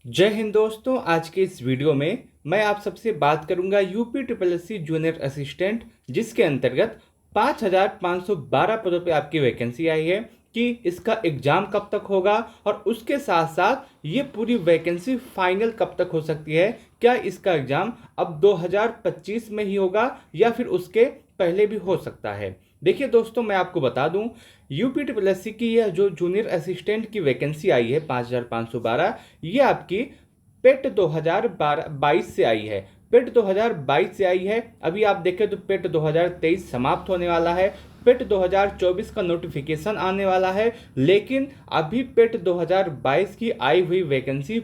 जय हिंद दोस्तों। आज के इस वीडियो में मैं आप सबसे बात करूंगा UP triple S C junior assistant, जिसके अंतर्गत 5,512 पदों पे आपकी वैकेंसी आई है कि इसका एग्जाम कब तक होगा और उसके साथ साथ ये पूरी वैकेंसी फाइनल कब तक हो सकती है। क्या इसका एग्जाम अब 2025 में ही होगा या फिर उसके पहले भी हो सकता है। देखिए दोस्तों, मैं आपको बता दूं, यूपी ट्रिपल एस सी की यह जो जूनियर असिस्टेंट की वैकेंसी आई है 5,512, ये आपकी पेट 2022 से आई है। पेट 2022 से आई है। अभी आप देखें तो पेट 2023 समाप्त होने वाला है। पेट 2024 का नोटिफिकेशन आने वाला है, लेकिन अभी पेट 2022 की आई हुई वैकेंसी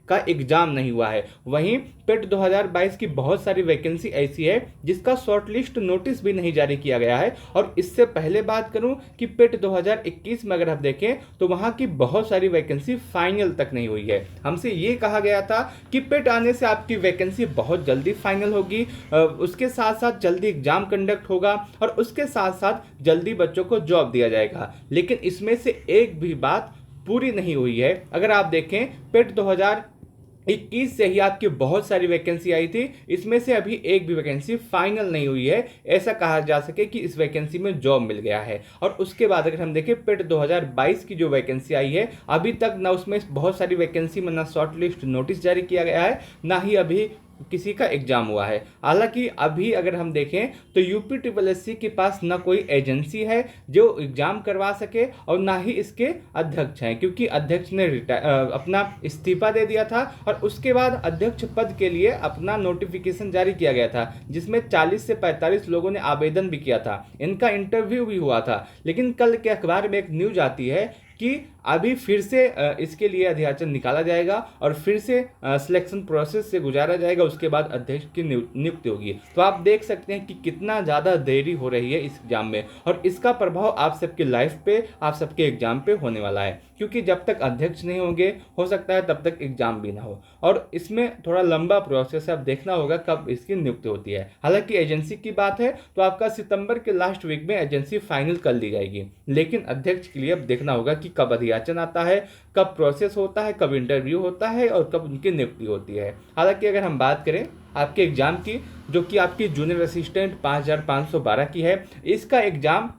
का एग्जाम नहीं हुआ है। वहीं पेट 2022 की बहुत सारी वैकेंसी ऐसी है जिसका शॉर्टलिस्ट नोटिस भी नहीं जारी किया गया है। और इससे पहले बात करूं कि पेट 2021 में अगर आप देखें तो वहां की बहुत सारी वैकेंसी फाइनल तक नहीं हुई है। हमसे ये कहा गया था कि पेट आने से आपकी वैकेंसी बहुत जल्दी फाइनल होगी, उसके साथ साथ जल्दी एग्जाम कंडक्ट होगा और उसके साथ साथ जल्दी बच्चों को जॉब दिया जाएगा, लेकिन इसमें से एक भी बात पूरी नहीं हुई है। अगर आप देखें, पेट 2021 से ही आपकी बहुत सारी वैकेंसी आई थी, इसमें से अभी एक भी वैकेंसी फाइनल नहीं हुई है, ऐसा कहा जा सके कि इस वैकेंसी में जॉब मिल गया है। और उसके बाद अगर हम देखें, पेट 2022 की जो वैकेंसी आई है, अभी तक ना उसमें बहुत सारी वैकेंसी में ना शॉर्टलिस्ट नोटिस जारी किया गया है, ना ही अभी किसी का एग्जाम हुआ है। हालांकि अभी अगर हम देखें तो यूपी ट्रिपल एस सी के पास ना कोई एजेंसी है जो एग्जाम करवा सके और ना ही इसके अध्यक्ष हैं, क्योंकि अध्यक्ष ने अपना इस्तीफा दे दिया था और उसके बाद अध्यक्ष पद के लिए अपना नोटिफिकेशन जारी किया गया था, जिसमें 40 से 45 लोगों ने आवेदन भी किया था। इनका इंटरव्यू भी हुआ था, लेकिन कल के अखबार में एक न्यूज आती है कि अभी फिर से इसके लिए अधियाचन निकाला जाएगा और फिर से सिलेक्शन प्रोसेस से गुजारा जाएगा, उसके बाद अध्यक्ष की नियुक्ति होगी। तो आप देख सकते हैं कि कितना ज़्यादा देरी हो रही है इस एग्जाम में, और इसका प्रभाव आप सबके लाइफ पे, आप सबके एग्जाम पे होने वाला है, क्योंकि जब तक अध्यक्ष नहीं होंगे हो सकता है तब तक एग्जाम भी ना हो, और इसमें थोड़ा लंबा प्रोसेस है। अब देखना होगा कब इसकी नियुक्ति होती है। हालांकि एजेंसी की बात है तो आपका सितंबर के लास्ट वीक में एजेंसी फाइनल कर ली जाएगी, लेकिन अध्यक्ष के लिए अब देखना होगा कि कब अधियाचन आता है, कब प्रोसेस होता है, कब इंटरव्यू होता है और कब उनकी नियुक्ति होती है। हालांकि अगर हम बात करें आपके एग्जाम की, जो कि आपकी जूनियर असिस्टेंट 5,512 की है, इसका एग्जाम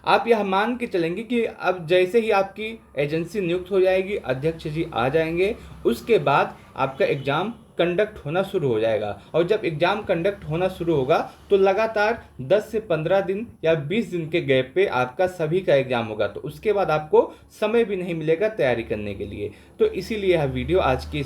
आप यह मान के चलेंगे कि अब जैसे ही आपकी एजेंसी नियुक्त हो जाएगी, अध्यक्ष जी आ जाएंगे, उसके बाद आपका एग्जाम कंडक्ट होना शुरू हो जाएगा। और जब एग्जाम कंडक्ट होना शुरू होगा तो लगातार 10 से 15 दिन या 20 दिन के गैप पे आपका सभी का एग्जाम होगा, तो उसके बाद आपको समय भी नहीं मिलेगा तैयारी करने के लिए। तो इसीलिए यह वीडियो आज की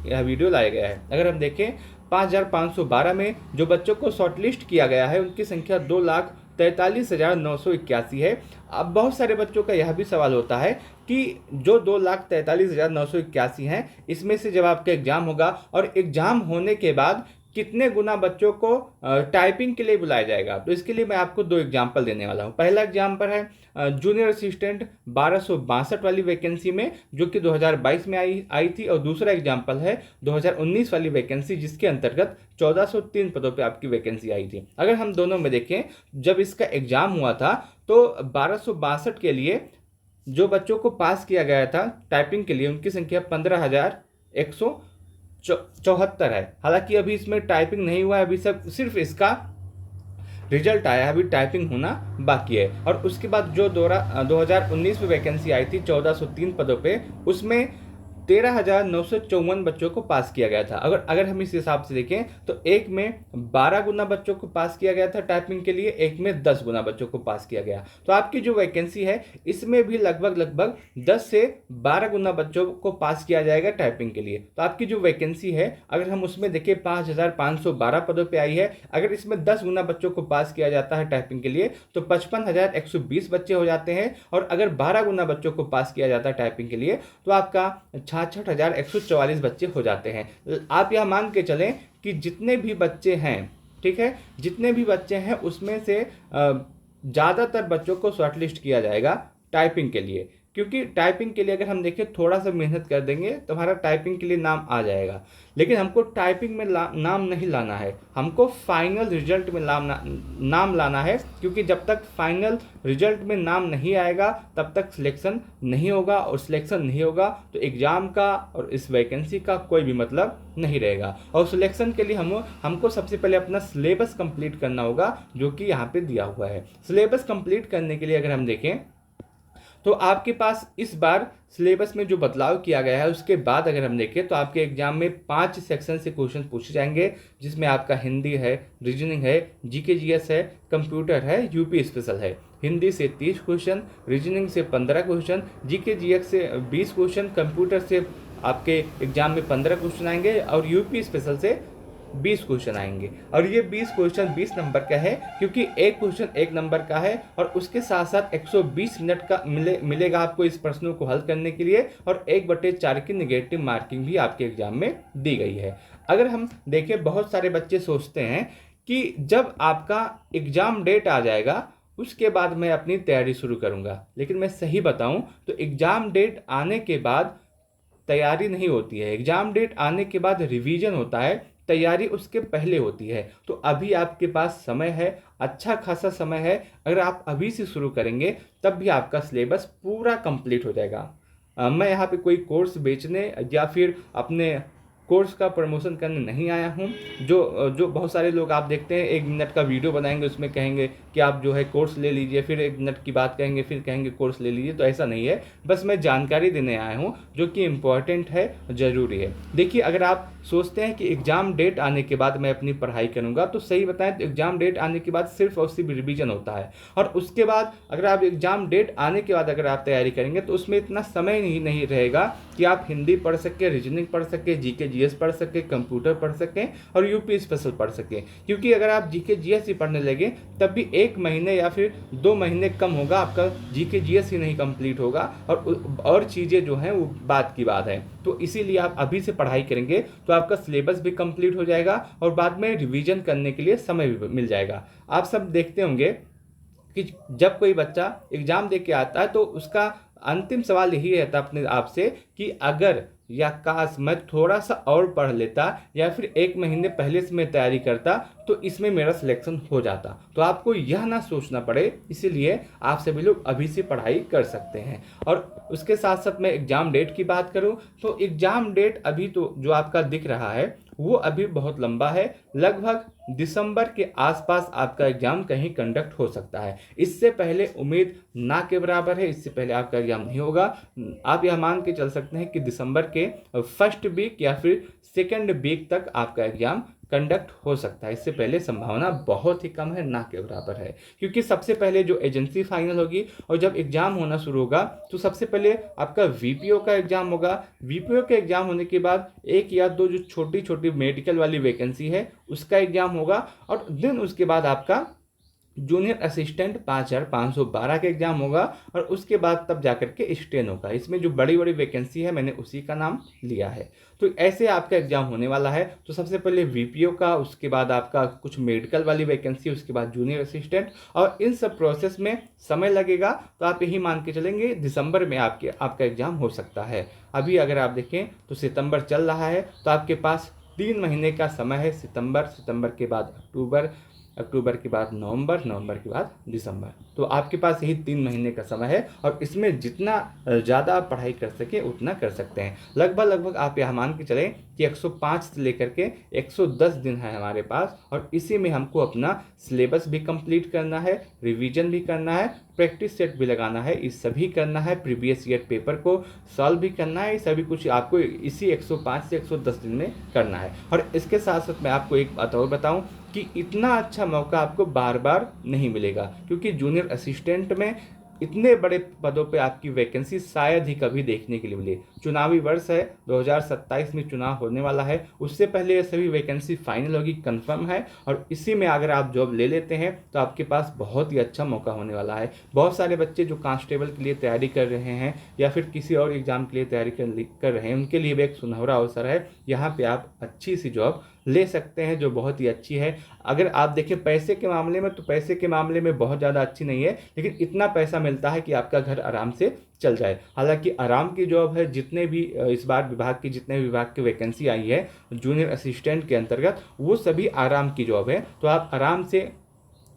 यह वीडियो लाया गया है। अगर हम देखें, 5,512 में जो बच्चों को शॉर्टलिस्ट किया गया है उनकी संख्या 2,43,981 है। अब बहुत सारे बच्चों का यह भी सवाल होता है कि जो 2,43,981 हैं, इसमें से जब आपका एग्जाम होगा और एग्जाम होने के बाद कितने गुना बच्चों को टाइपिंग के लिए बुलाया जाएगा, तो इसके लिए मैं आपको दो एग्जाम्पल देने वाला हूँ। पहला एग्जाम्पल है जूनियर असिस्टेंट 1262 वाली वैकेंसी में, जो कि 2022 में आई थी, और दूसरा एग्जाम्पल है 2019 वाली वैकेंसी, जिसके अंतर्गत 1403 पदों पे आपकी वैकेंसी आई थी। अगर हम दोनों में देखें, जब इसका एग्जाम हुआ था तो 1262 के लिए जो बच्चों को पास किया गया था टाइपिंग के लिए, उनकी संख्या 15,174 है। हालांकि अभी इसमें टाइपिंग नहीं हुआ है, अभी सब सिर्फ इसका रिजल्ट आया है, अभी टाइपिंग होना बाकी है। और उसके बाद जो 2019 में वैकेंसी आई थी 1403 पदों पे, उसमें 13,954 बच्चों को पास किया गया था। अगर हम इस हिसाब से देखें तो एक में 12 गुना बच्चों को पास किया गया था टाइपिंग के लिए, एक में 10 गुना बच्चों को पास किया गया। तो आपकी जो वैकेंसी है इसमें भी लगभग 10 से 12 गुना बच्चों को पास किया जाएगा टाइपिंग के लिए। तो आपकी जो वैकेंसी है, अगर हम उसमें देखें 5,512 पदों पर आई है, अगर इसमें 10 गुना बच्चों को पास किया जाता है टाइपिंग के लिए तो 55,120 बच्चे हो जाते हैं, और अगर 12 गुना बच्चों को पास किया जाता है टाइपिंग के लिए तो आपका 66,144 बच्चे हो जाते हैं। आप यह मान के चलें कि जितने भी बच्चे हैं, ठीक है, जितने भी बच्चे हैं उसमें से ज़्यादातर बच्चों को शॉर्टलिस्ट किया जाएगा टाइपिंग के लिए। क्योंकि टाइपिंग के लिए अगर हम देखें थोड़ा सा मेहनत कर देंगे तो हमारा टाइपिंग के लिए नाम आ जाएगा, लेकिन हमको टाइपिंग में नाम नहीं लाना है, हमको फाइनल रिजल्ट में नाम लाना है। क्योंकि जब तक फाइनल रिजल्ट में नाम नहीं आएगा तब तक सिलेक्शन नहीं होगा, और सिलेक्शन नहीं होगा तो एग्ज़ाम का और इस वैकेंसी का कोई भी मतलब नहीं रहेगा। और सिलेक्शन के लिए हमको सबसे पहले अपना सिलेबस कंप्लीट करना होगा, जो कि यहाँ पे दिया हुआ है। सिलेबस कंप्लीट करने के लिए अगर हम देखें तो आपके पास इस बार सिलेबस में जो बदलाव किया गया है उसके बाद अगर हम देखें तो आपके एग्जाम में 5 सेक्शन से क्वेश्चन पूछे जाएंगे, जिसमें आपका हिंदी है, रीजनिंग है, जीके जीएस है, कंप्यूटर है, यूपी स्पेशल है। हिंदी से 30 क्वेश्चन, रीजनिंग से 15 क्वेश्चन, जीके जीएस से 20 क्वेश्चन, कंप्यूटर से आपके एग्जाम में 15 क्वेश्चन आएंगे और यूपी स्पेशल से 20 क्वेश्चन आएंगे। और ये 20 क्वेश्चन 20 नंबर का है, क्योंकि एक क्वेश्चन 1 नंबर का है, और उसके साथ साथ 120 मिनट का मिलेगा आपको इस प्रश्नों को हल करने के लिए, और 1/4 की निगेटिव मार्किंग भी आपके एग्जाम में दी गई है। अगर हम देखें, बहुत सारे बच्चे सोचते हैं कि जब आपका एग्जाम डेट आ जाएगा उसके बाद मैं अपनी तैयारी शुरू करूंगा, लेकिन मैं सही बताऊं तो एग्जाम डेट आने के बाद तैयारी नहीं होती है। एग्जाम डेट आने के बाद रिवीजन होता है, तैयारी उसके पहले होती है। तो अभी आपके पास समय है, अच्छा खासा समय है। अगर आप अभी से शुरू करेंगे तब भी आपका सिलेबस पूरा कंप्लीट हो जाएगा। मैं यहाँ पे कोई कोर्स बेचने या फिर अपने कोर्स का प्रमोशन करने नहीं आया हूँ। जो बहुत सारे लोग आप देखते हैं 1 मिनट का वीडियो बनाएंगे, उसमें कहेंगे कि आप जो है कोर्स ले लीजिए, फिर 1 मिनट की बात कहेंगे, फिर कहेंगे कोर्स ले लीजिए। तो ऐसा नहीं है, बस मैं जानकारी देने आया हूँ जो कि इम्पोर्टेंट है, ज़रूरी है। देखिए, अगर आप सोचते हैं कि एग्ज़ाम डेट आने के बाद मैं अपनी पढ़ाई करूँगा, तो सही बताएं तो एग्ज़ाम डेट आने के बाद सिर्फ और सिर्फ रिवीजन होता है। और उसके बाद अगर आप एग्ज़ाम डेट आने के बाद अगर आप तैयारी करेंगे तो उसमें इतना समय नहीं रहेगा कि आप हिंदी पढ़ सकें, रीजनिंग पढ़ सकें, जीके जीएस पढ़ सकें, कंप्यूटर पढ़ सकें और यूपी स्पेशल पढ़ सकें। क्योंकि अगर आप जीके जीएस ही पढ़ने लगे तब भी 1 महीने या फिर 2 महीने कम होगा, आपका जीके जीएस ही नहीं कंप्लीट होगा, और चीज़ें जो हैं वो बात की बात है। तो इसीलिए आप अभी से पढ़ाई करेंगे तो आपका सिलेबस भी कंप्लीट हो जाएगा और बाद में रिवीजन करने के लिए समय भी मिल जाएगा। आप सब देखते होंगे कि जब कोई बच्चा एग्ज़ाम दे के आता है तो उसका अंतिम सवाल यही रहता अपने आप से कि अगर या काश मैं थोड़ा सा और पढ़ लेता या फिर 1 महीने पहले से मैं तैयारी करता तो इसमें मेरा सिलेक्शन हो जाता। तो आपको यह ना सोचना पड़े, इसीलिए आप सभी लोग अभी से पढ़ाई कर सकते हैं। और उसके साथ साथ मैं एग्ज़ाम डेट की बात करूं तो एग्ज़ाम डेट अभी तो जो आपका दिख रहा है वो अभी बहुत लंबा है। लगभग दिसंबर के आसपास आपका एग्जाम कहीं कंडक्ट हो सकता है। इससे पहले उम्मीद ना के बराबर है, इससे पहले आपका एग्जाम नहीं होगा। आप यह मान के चल सकते हैं कि दिसंबर के फर्स्ट वीक या फिर सेकेंड वीक तक आपका एग्जाम कंडक्ट हो सकता है। इससे पहले संभावना बहुत ही कम है, ना के बराबर है। क्योंकि सबसे पहले जो एजेंसी फाइनल होगी और जब एग्जाम होना शुरू होगा तो सबसे पहले आपका वीपीओ का एग्जाम होगा। वीपीओ के एग्जाम होने के बाद 1 या 2 जो छोटी छोटी मेडिकल वाली वैकेंसी है उसका एग्जाम होगा, और दिन उसके बाद आपका जूनियर असिस्टेंट 5512 का एग्जाम होगा, और उसके बाद तब जाकर के स्टेन होगा। इसमें जो बड़ी बड़ी वैकेंसी है मैंने उसी का नाम लिया है। तो ऐसे आपका एग्जाम होने वाला है। तो सबसे पहले वीपीओ का, उसके बाद आपका कुछ मेडिकल वाली वैकेंसी, उसके बाद जूनियर असिस्टेंट, और इन सब प्रोसेस में समय लगेगा। तो आप यही मान के चलेंगे दिसंबर में आपका एग्जाम हो सकता है। अभी अगर आप देखें तो सितंबर चल रहा है, तो आपके पास 3 महीने का समय है। सितंबर के बाद अक्टूबर के बाद नवंबर के बाद दिसंबर। तो आपके पास यही 3 महीने का समय है, और इसमें जितना ज़्यादा आप पढ़ाई कर सके उतना कर सकते हैं। लगभग आप यह मान के चलें कि 105 से लेकर के 110 दिन है हमारे पास, और इसी में हमको अपना सिलेबस भी कंप्लीट करना है, रिवीजन भी करना है, प्रैक्टिस सेट भी लगाना है, ये सभी करना है, प्रीवियस ईयर पेपर को सॉल्व भी करना है। ये सभी कुछ आपको इसी 105 से 110 दिन में करना है। और इसके साथ साथ मैं आपको एक बात और बताऊं कि इतना अच्छा मौका आपको बार बार नहीं मिलेगा, क्योंकि जूनियर असिस्टेंट में इतने बड़े पदों पे आपकी वैकेंसी शायद ही कभी देखने के लिए मिले। चुनावी वर्ष है, 2027 में चुनाव होने वाला है, उससे पहले ये सभी वैकेंसी फाइनल होगी, कंफर्म है। और इसी में अगर आप जॉब ले लेते हैं तो आपके पास बहुत ही अच्छा मौका होने वाला है। बहुत सारे बच्चे जो कांस्टेबल के लिए तैयारी कर रहे हैं या फिर किसी और एग्जाम के लिए तैयारी कर रहे हैं, उनके लिए भी एक सुनहरा अवसर है। यहाँ पर आप अच्छी सी जॉब ले सकते हैं, जो बहुत ही अच्छी है। अगर आप देखें पैसे के मामले में, तो पैसे के मामले में बहुत ज़्यादा अच्छी नहीं है, लेकिन इतना पैसा मिलता है कि आपका घर आराम से चल जाए। हालांकि आराम की जॉब है, जितने भी इस बार जितने भी विभाग की वैकेंसी आई है जूनियर असिस्टेंट के अंतर्गत, वो सभी आराम की जॉब है। तो आप आराम से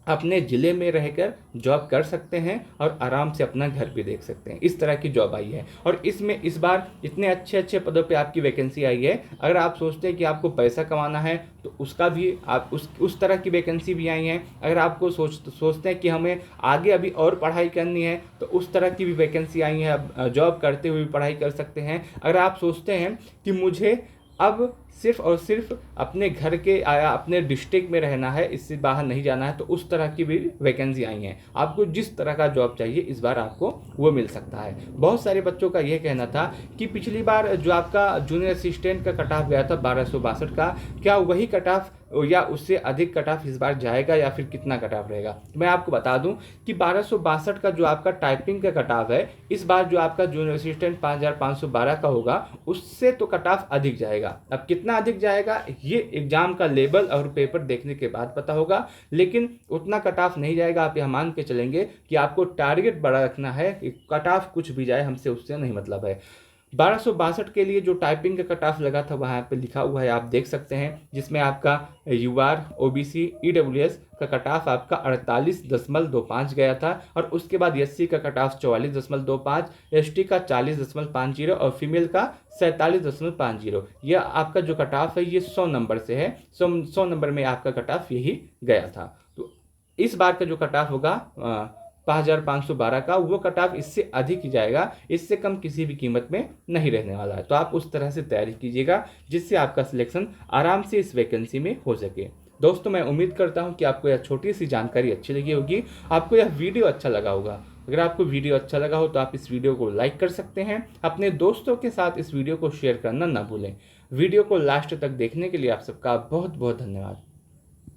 अपने ज़िले में रहकर जॉब कर सकते हैं और आराम से अपना घर भी देख सकते हैं। इस तरह की जॉब आई है और इसमें इस बार इतने अच्छे अच्छे पदों पे आपकी वैकेंसी आई है। अगर आप सोचते हैं कि आपको पैसा कमाना है तो उसका भी आप उस तरह की वैकेंसी भी आई है। अगर आपको सोचते हैं कि हमें आगे अभी और पढ़ाई करनी है तो उस तरह की भी वैकेंसी आई है। अब जॉब करते हुए भी पढ़ाई कर सकते हैं। अगर आप सोचते हैं कि मुझे अब सिर्फ और सिर्फ अपने घर के आया अपने डिस्ट्रिक्ट में रहना है, इससे बाहर नहीं जाना है, तो उस तरह की भी वैकेंसी आई हैं। आपको जिस तरह का जॉब चाहिए इस बार आपको वो मिल सकता है। बहुत सारे बच्चों का यह कहना था कि पिछली बार जो आपका जूनियर असिस्टेंट का कट ऑफ गया था 1262 का, क्या वही कट ऑफ या उससे अधिक कट ऑफ इस बार जाएगा या फिर कितना कट ऑफ रहेगा? मैं आपको बता दूं कि 1262 का जो आपका टाइपिंग का कट ऑफ है, इस बार जो आपका जूनियर असिस्टेंट 5512 का होगा उससे तो कट ऑफ अधिक जाएगा। अब कितना अधिक जाएगा ये एग्जाम का लेवल और पेपर देखने के बाद पता होगा, लेकिन उतना कट ऑफ नहीं जाएगा। आप यह मान के चलेंगे कि आपको टारगेट बड़ा रखना है कि कट ऑफ कुछ भी जाए हमसे उससे नहीं मतलब है। 1262 के लिए जो टाइपिंग का कट ऑफ लगा था वहाँ पे लिखा हुआ है, आप देख सकते हैं, जिसमें आपका यूआर, ओबीसी, ईडब्ल्यूएस का कट ऑफ आपका 48.25 गया था और उसके बाद एससी का कट ऑफ 44.25, एसटी का 40.50 और फीमेल का 47.50। यह आपका जो कट ऑफ है ये 100 नंबर से है। 100 नंबर में आपका कट ऑफ यही गया था। तो इस बार का जो कट ऑफ होगा 5512 का, वो कट ऑफ इससे अधिक ही जाएगा, इससे कम किसी भी कीमत में नहीं रहने वाला है। तो आप उस तरह से तैयारी कीजिएगा जिससे आपका सिलेक्शन आराम से इस वैकेंसी में हो सके। दोस्तों, मैं उम्मीद करता हूं कि आपको यह छोटी सी जानकारी अच्छी लगी होगी, आपको यह वीडियो अच्छा लगा होगा। अगर आपको वीडियो अच्छा लगा हो तो आप इस वीडियो को लाइक कर सकते हैं, अपने दोस्तों के साथ इस वीडियो को शेयर करना ना भूलें। वीडियो को लास्ट तक देखने के लिए आप सबका बहुत बहुत धन्यवाद।